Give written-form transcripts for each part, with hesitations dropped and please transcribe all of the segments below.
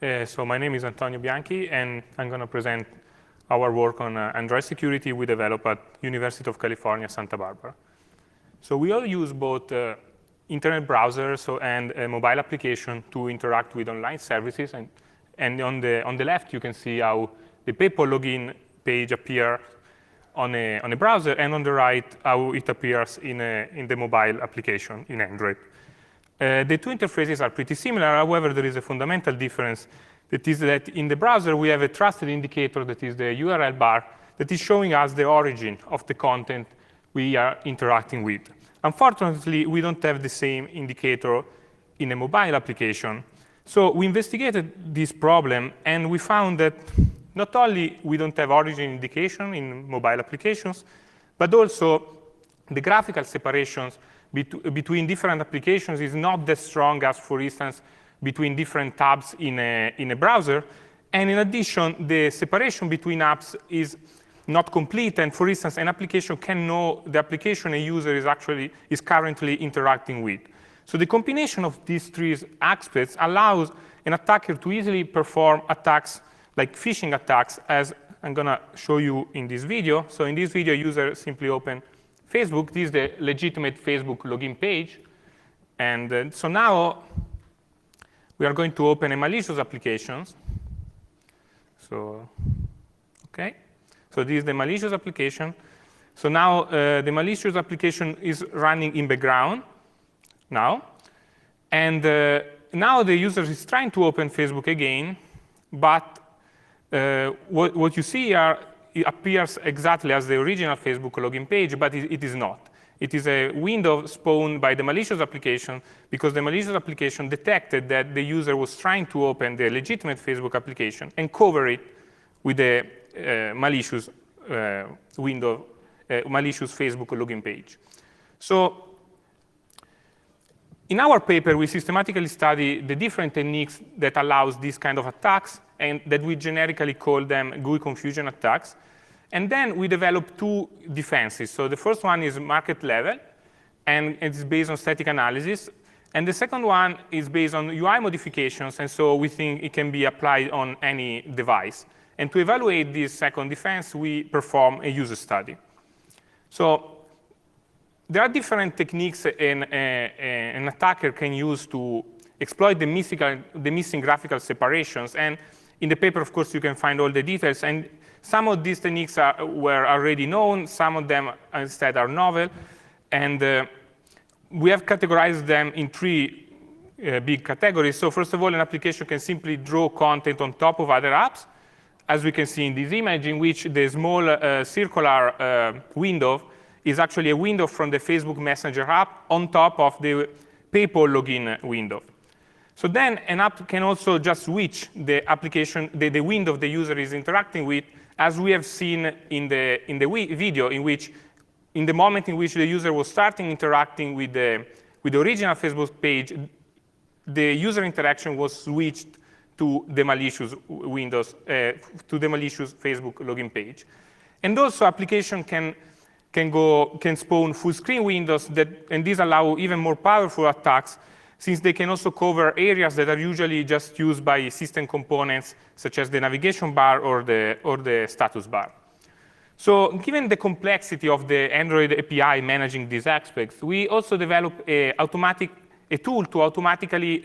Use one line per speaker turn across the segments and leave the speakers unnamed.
So my name is Antonio Bianchi, and I'm going to present our work on Android security we developed at University of California, Santa Barbara. So we all use both internet browsers and a mobile application to interact with online services. And on the left, you can see how the PayPal login page appears on a browser, and on the right, how it appears in the mobile application in Android. The two interfaces are pretty similar. However, there is a fundamental difference. That is that in the browser, we have a trusted indicator that is the URL bar that is showing us the origin of the content we are interacting with. Unfortunately, we don't have the same indicator in a mobile application. So we investigated this problem, and we found that not only we don't have origin indication in mobile applications, but also the graphical separations between different applications is not that strong as, for instance, between different tabs in a browser. And in addition, the separation between apps is not complete. And for instance, an application can know the application a user is currently interacting with. So the combination of these three aspects allows an attacker to easily perform attacks like phishing attacks, as I'm going to show you in this video. So in this video, user simply open Facebook. This is the legitimate Facebook login page. And so now we are going to open a malicious application. So, OK. So this is the malicious application. So now the malicious application is running in background now. And now the user is trying to open Facebook again. But what you see here, it appears exactly as the original Facebook login page, but it is not. It is a window spawned by the malicious application because the malicious application detected that the user was trying to open the legitimate Facebook application and cover it with a malicious window, malicious Facebook login page. So in our paper, we systematically study the different techniques that allows these kind of attacks, and that we generically call them GUI confusion attacks. And then we developed two defenses. So the first one is market level, and it's based on static analysis. And the second one is based on UI modifications, and so we think it can be applied on any device. And to evaluate this second defense, we perform a user study. So there are different techniques an attacker can use to exploit the missing graphical separations. And in the paper, of course, you can find all the details. And some of these techniques were already known. Some of them instead are novel. And we have categorized them in three big categories. So first of all, an application can simply draw content on top of other apps, as we can see in this image, in which the small circular window is actually a window from the Facebook Messenger app on top of the PayPal login window. So then an app can also just switch the application, the window the user is interacting with, as we have seen in the video, in which, in the moment in which the user was starting interacting with the original Facebook page, the user interaction was switched to the malicious windows, to the malicious Facebook login page. And also, application can spawn full screen windows, and these allow even more powerful attacks, since they can also cover areas that are usually just used by system components, such as the navigation bar or the status bar. So given the complexity of the Android API managing these aspects, we also developed a tool to automatically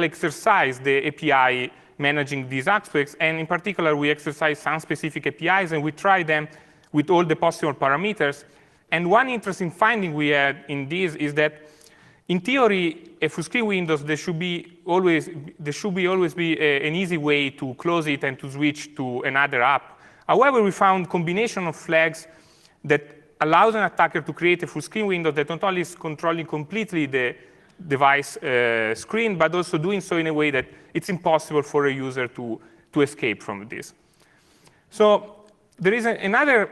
exercise the API managing these aspects. And in particular, we exercise some specific APIs, and we try them with all the possible parameters. And one interesting finding we had in this is that, in theory, a full screen windows, there should always be an easy way to close it and to switch to another app. However, we found combination of flags that allows an attacker to create a full screen window that not only is controlling completely the device screen, but also doing so in a way that it's impossible for a user to escape from this. So there is another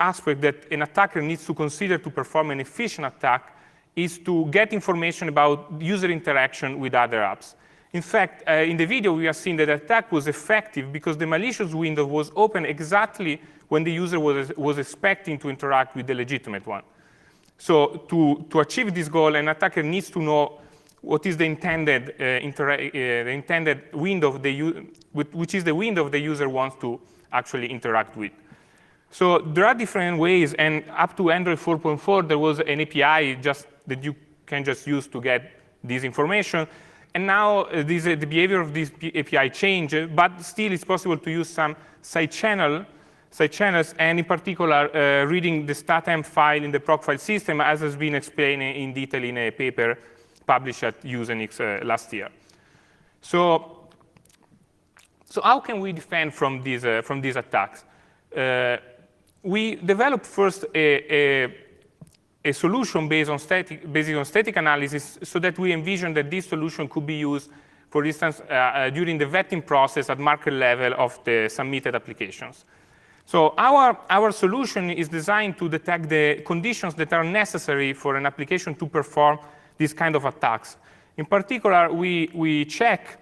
aspect that an attacker needs to consider to perform an efficient attack, is to get information about user interaction with other apps. In fact, in the video, we have seen that the attack was effective because the malicious window was open exactly when the user was expecting to interact with the legitimate one. So to achieve this goal, an attacker needs to know what is the intended window of which is the window the user wants to actually interact with. So there are different ways, and up to Android 4.4, there was an API that you can just use to get this information. And now the behavior of this API changed, but still it's possible to use some side channels, and in particular, reading the StatM file in the proc file system, as has been explained in detail in a paper published at Usenix last year. So how can we defend from these attacks? We developed first a solution based on static analysis, so that we envisioned that this solution could be used, for instance, during the vetting process at market level of the submitted applications. So our solution is designed to detect the conditions that are necessary for an application to perform these kind of attacks. In particular, we check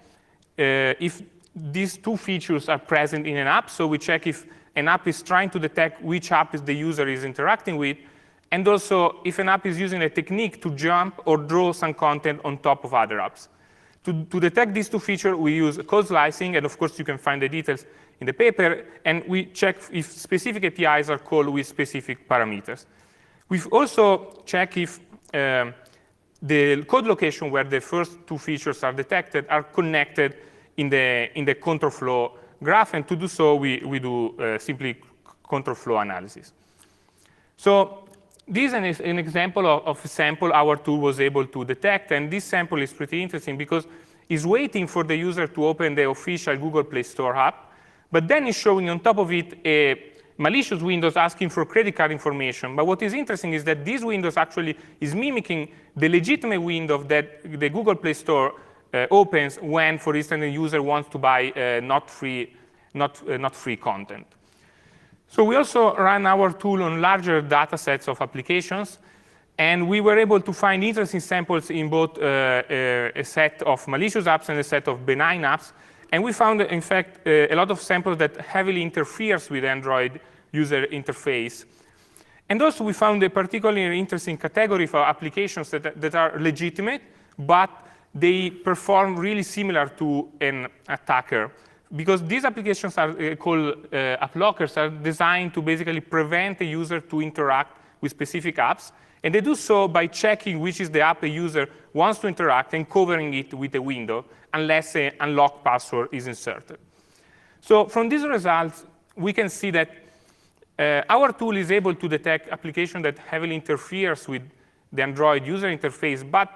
if these two features are present in an app. So we check if an app is trying to detect which app the user is interacting with, and also if an app is using a technique to jump or draw some content on top of other apps. To detect these two features, we use code slicing, and of course you can find the details in the paper, and we check if specific APIs are called with specific parameters. We've also checked if the code location where the first two features are detected are connected in the control flow graph, and to do so, we do simply control flow analysis. So this is an example of a sample our tool was able to detect, and this sample is pretty interesting because it's waiting for the user to open the official Google Play Store app, but then it's showing on top of it a malicious windows asking for credit card information. But what is interesting is that this windows actually is mimicking the legitimate window that the Google Play Store opens when, for instance, a user wants to buy not free content. So we also ran our tool on larger data sets of applications, and we were able to find interesting samples in both a set of malicious apps and a set of benign apps. And we found, in fact, a lot of samples that heavily interferes with Android user interface. And also we found a particularly interesting category for applications that are legitimate, but they perform really similar to an attacker. Because these applications are called app lockers, are designed to basically prevent a user to interact with specific apps. And they do so by checking which is the app a user wants to interact and covering it with a window, unless an unlocked password is inserted. So from these results, we can see that our tool is able to detect application that heavily interferes with the Android user interface. But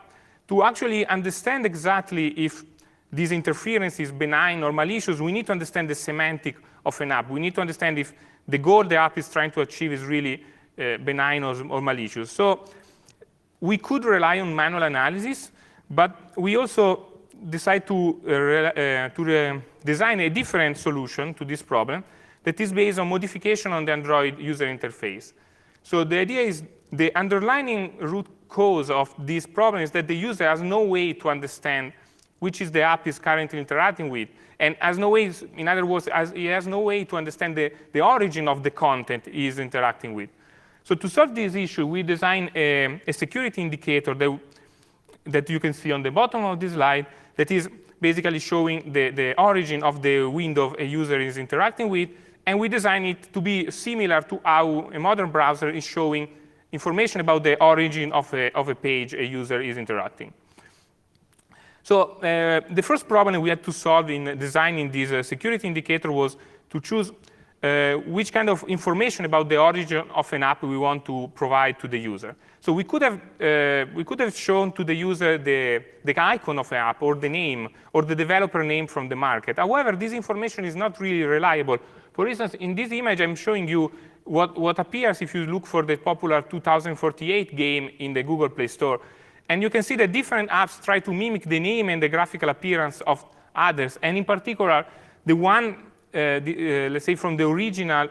to actually understand exactly if this interference is benign or malicious, we need to understand the semantic of an app. We need to understand if the goal the app is trying to achieve is really benign or malicious. So we could rely on manual analysis, but we also decided to design a different solution to this problem that is based on modification on the Android user interface. So the idea is the underlying root cause of this problem is that the user has no way to understand which is the app is currently interacting with, and has no way, in other words, he has no way to understand the origin of the content he is interacting with. So to solve this issue, we designed a security indicator that you can see on the bottom of this slide that is basically showing the origin of the window a user is interacting with, and we designed it to be similar to how a modern browser is showing information about the origin of a page a user is interacting. So the first problem we had to solve in designing this security indicator was to choose which kind of information about the origin of an app we want to provide to the user. So we could have shown to the user the icon of an app or the name or the developer name from the market. However, this information is not really reliable. For instance, in this image, I'm showing you what appears if you look for the popular 2048 game in the Google Play Store. And you can see that different apps try to mimic the name and the graphical appearance of others. And in particular, the one, let's say, from the original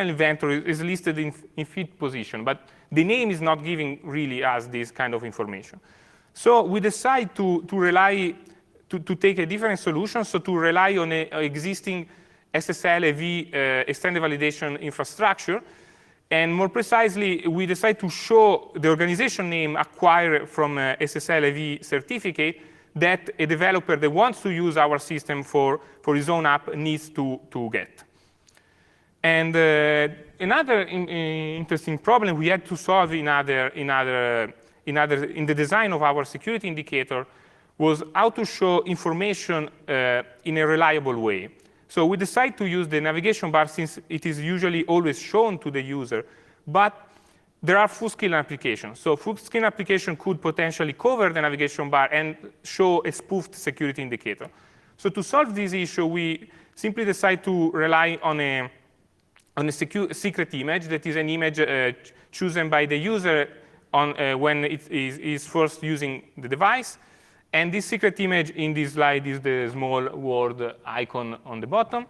inventor is listed in fifth position. But the name is not giving really us this kind of information. So we decide to take a different solution, so to rely on an existing SSL AV extended validation infrastructure. And more precisely, we decide to show the organization name acquired from a SSL AV certificate that a developer that wants to use our system for his own app needs to get. And another interesting problem we had to solve in the design of our security indicator was how to show information in a reliable way. So we decided to use the navigation bar since it is usually always shown to the user, but there are full-screen applications. So full-screen application could potentially cover the navigation bar and show a spoofed security indicator. So to solve this issue, we simply decide to rely on a secret image that is an image chosen by the user when it is first using the device. And this secret image in this slide is the small word icon on the bottom.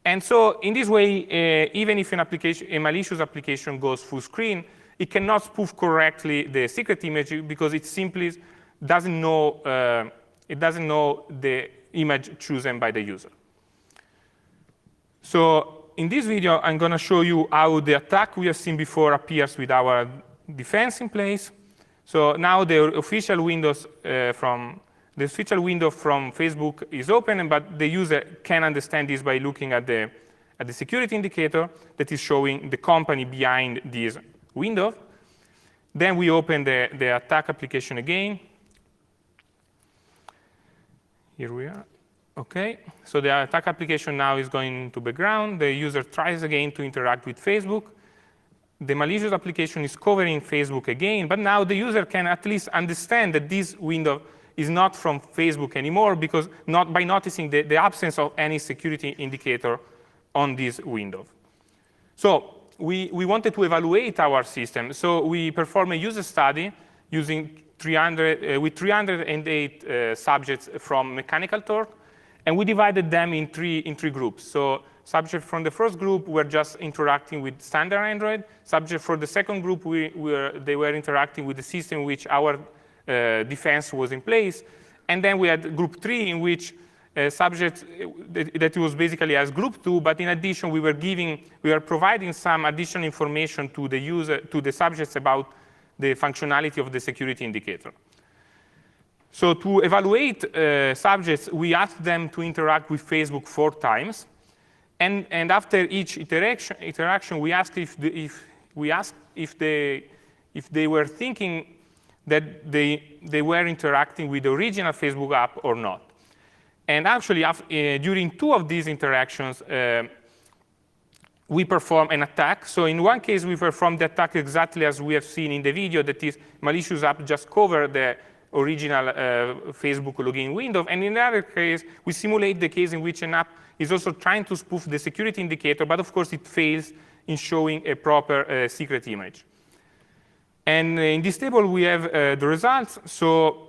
And so in this way, even if a malicious application goes full screen, it cannot spoof correctly the secret image because it simply doesn't know the image chosen by the user. So in this video, I'm going to show you how the attack we have seen before appears with our defense in place. So now the official window from Facebook is open, but the user can understand this by looking at the security indicator that is showing the company behind this window. Then we open the attack application again. Here we are. OK, so the attack application now is going into background. The user tries again to interact with Facebook. The malicious application is covering Facebook again, but now the user can at least understand that this window is not from Facebook anymore because by noticing the absence of any security indicator on this window. So we wanted to evaluate our system. So we performed a user study using 308 subjects from Mechanical Turk, and we divided them in three groups. So subjects from the first group were just interacting with standard Android. Subjects for the second group, they were interacting with the system in which our defense was in place. And then we had group 3, in which subjects that was basically as group 2, but in addition, we were providing some additional information to the subjects about the functionality of the security indicator. So to evaluate subjects, we asked them to interact with Facebook 4 times. And after each interaction, we asked if they were thinking that they were interacting with the original Facebook app or not. And actually, during 2 of these interactions, we performed an attack. So in one case, we performed the attack exactly as we have seen in the video, that is, malicious app just covered the original Facebook login window. And in the other case, we simulate the case in which an app is also trying to spoof the security indicator, but of course, it fails in showing a proper secret image. And in this table, we have the results. So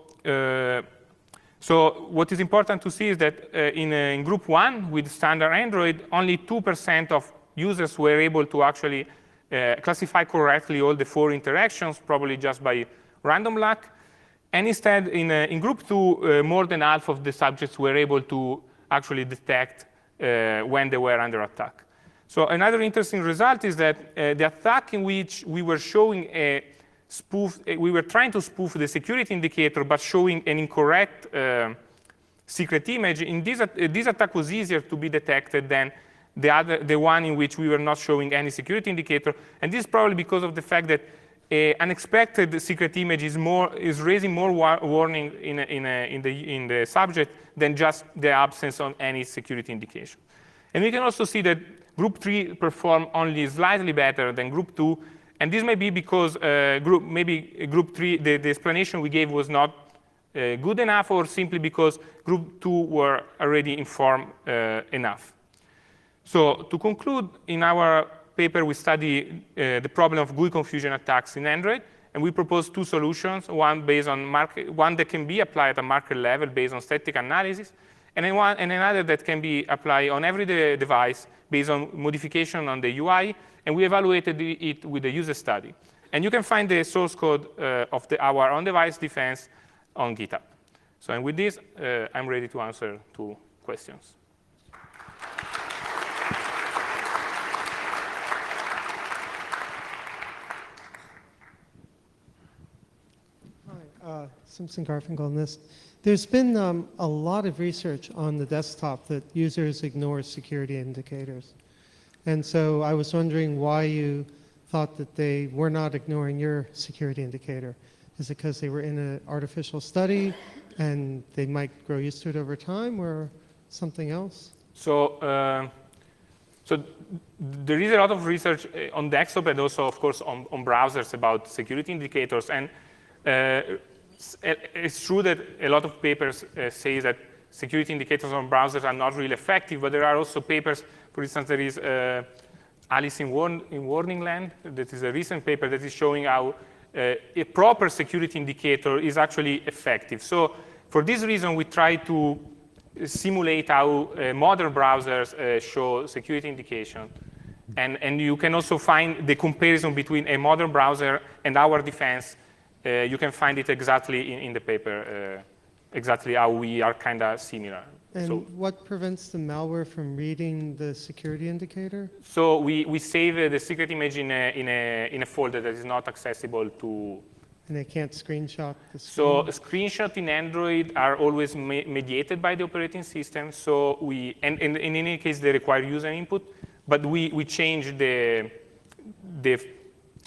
what is important to see is that in group 1, with standard Android, only 2% of users were able to actually classify correctly all the 4 interactions, probably just by random luck. And instead, in group 2, more than half of the subjects were able to actually detect when they were under attack. So another interesting result is that the attack in which we were showing a spoof, we were trying to spoof the security indicator, but showing an incorrect secret image. In this attack was easier to be detected than the one in which we were not showing any security indicator. And this is probably because of the fact that an unexpected secret image is raising more warning in the subject than just the absence of any security indication. And we can also see that group 3 performed only slightly better than group 2. And this may be because maybe group 3, the explanation we gave was not good enough, or simply because group 2 were already informed enough. So to conclude, in our paper, we study the problem of GUI confusion attacks in Android, and we propose 2 solutions: one based on one that can be applied at market level based on static analysis, and another that can be applied on every device based on modification on the UI. And we evaluated it with the user study. And you can find the source code of our on-device defense on GitHub. So and with this, I'm ready to answer 2 questions.
Simpson Garfinkel on this. There's been a lot of research on the desktop that users ignore security indicators. And so I was wondering why you thought that they were not ignoring your security indicator. Is it because they were in an artificial study and they might grow used to it over time, or something else?
So, so there is a lot of research on desktop and also, of course, on browsers about security indicators. And it's true that a lot of papers say that security indicators on browsers are not really effective, but there are also papers, for instance, there is Alice in Warning Land, that is a recent paper that is showing how a proper security indicator is actually effective. So for this reason, we try to simulate how modern browsers show security indication. And you can also find the comparison between a modern browser and our defense. You can find it exactly in the paper, exactly how we are kind of similar.
And
so,
what prevents the malware from reading the security indicator?
So we save the secret image in a folder that is not accessible to.
And they can't screenshot the screen?
So screenshots in Android are always mediated by the operating system. So and in any case, they require user input. But we change the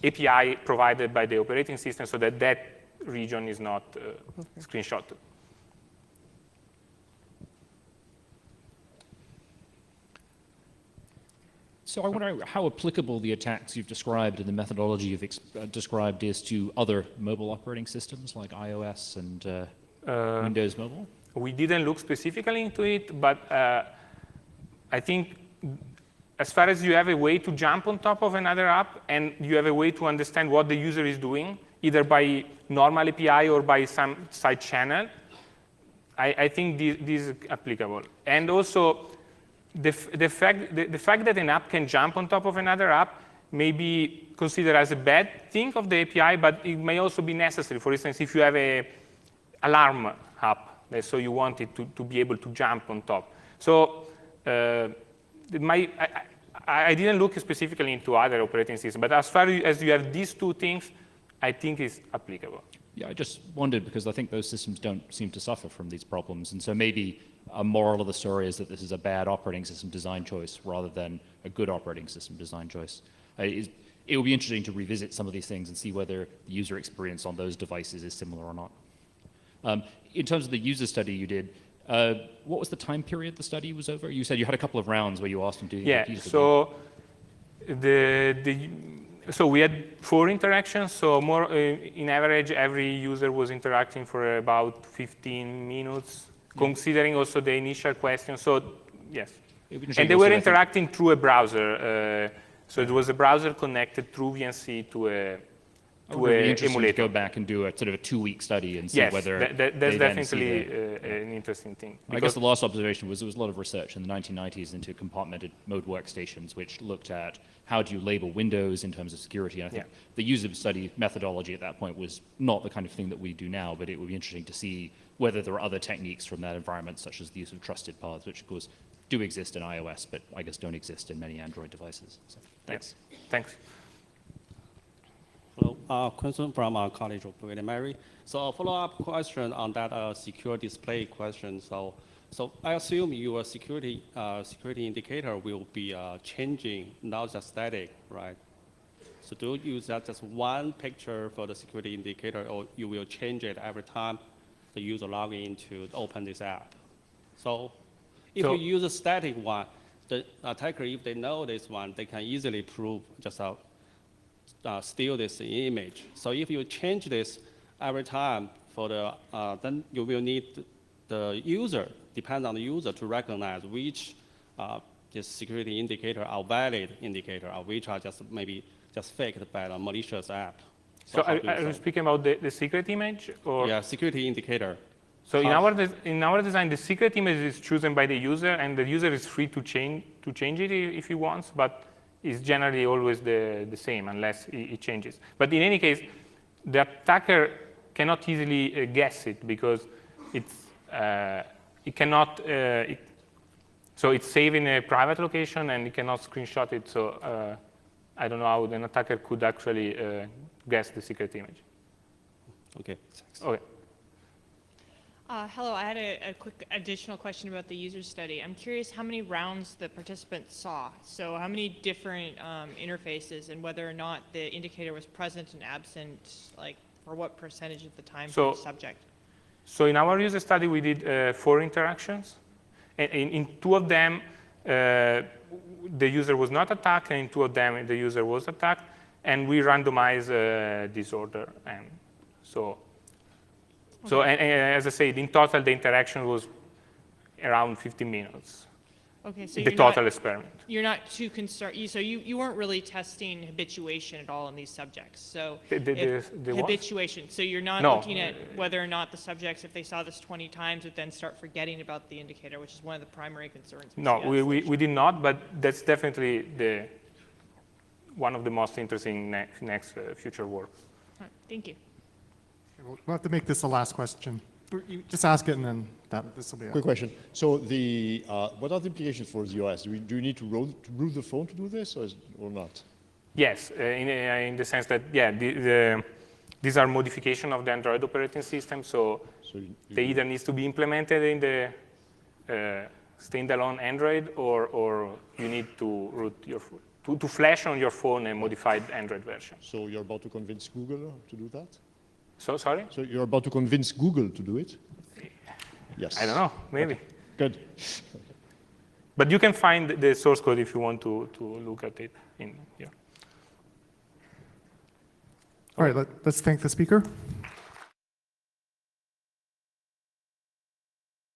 API provided by the operating system so that that region is not screenshotted.
So I wonder how applicable the attacks you've described and the methodology you've described is to other mobile operating systems like iOS and Windows Mobile?
We didn't look specifically into it, but I think as far as you have a way to jump on top of another app and you have a way to understand what the user is doing, either by normal API or by some side channel, I think this is applicable. And also, the fact that an app can jump on top of another app may be considered as a bad thing of the API, but it may also be necessary. For instance, if you have an alarm app, so you want it to be able to jump on top. So I didn't look specifically into other operating systems, but as far as you have these two things, I think it's applicable.
Yeah, I just wondered because I think those systems don't seem to suffer from these problems. And so maybe a moral of the story is that this is a bad operating system design choice rather than a good operating system design choice. It will be interesting to revisit some of these things and see whether the user experience on those devices is similar or not. In terms of the user study you did, what was the time period the study was over? You said you had a couple of rounds where you asked them to use
so so we had 4 interactions. So more in average, every user was interacting for about 15 minutes, considering also the initial question. So yes, and they were interacting through a browser. So it was a browser connected through VNC to a emulator.
To go back and do a sort of a 2-week study and see whether
that's definitely an interesting thing.
I guess the last observation was there was a lot of research in the 1990s into compartmented mode workstations, which looked at how do you label Windows in terms of security. And I think the user study methodology at that point was not the kind of thing that we do now, but it would be interesting to see whether there are other techniques from that environment, such as the use of trusted paths, which of course do exist in iOS, but I guess don't exist in many Android devices. So, thanks.
Yes. Thanks.
Hello, question from our College of William Mary. So a follow-up question on that secure display question. So I assume your security indicator will be changing, not just static, right? So do you use that just one picture for the security indicator, or you will change it every time the user log in to open this app? So if you use a static one, the attacker, if they know this one, they can easily prove just steal this image. So if you change this every time for the, then you will need the user, depend on the user to recognize which this security indicator are valid indicator, or which are just maybe just faked by a malicious app.
So are you speaking about the secret image? Or?
Yeah, security indicator.
So in our design, the secret image is chosen by the user, and the user is free to change it if he wants, but it's generally always the same unless it changes. But in any case, the attacker cannot easily guess it because it cannot. So it's saved in a private location, and it cannot screenshot it. So I don't know how an attacker could actually guess the secret image.
Okay. Thanks.
Okay.
Hello, I had a quick additional question about the user study. I'm curious how many rounds the participants saw. So how many different interfaces and whether or not the indicator was present and absent, like for what percentage of the time for the subject?
So in our user study, we did 4 interactions. And in 2 of them, the user was not attacked, and in 2 of them, the user was attacked. And we randomized disorder. And so and as I said, in total, the interaction was around 15 minutes.
Okay, so
the total experiment.
You're not too concerned. So you weren't really testing habituation at all in these subjects. So
the
habituation. So you're not looking at whether or not the subjects, if they saw this 20 times, would then start forgetting about the indicator, which is one of the primary concerns.
No, we did not, but that's definitely one of the most interesting next future work.
All right, thank you.
We'll have to make this the last question. You just ask it, and then this will be it.
Quick question. So what are the implications for the OS? Do you need to root the phone to do this, or not?
Yes, in the sense that, these are modifications of the Android operating system, so they either need to be implemented in the standalone Android, or you need to root your phone, to flash on your phone a modified Android version.
So you're about to convince Google to do that?
So, sorry?
So you're about to convince Google to do it? Yes.
I don't know, maybe.
Okay. Good.
But you can find the source code if you want to look at it in here.
All right, let's thank the speaker.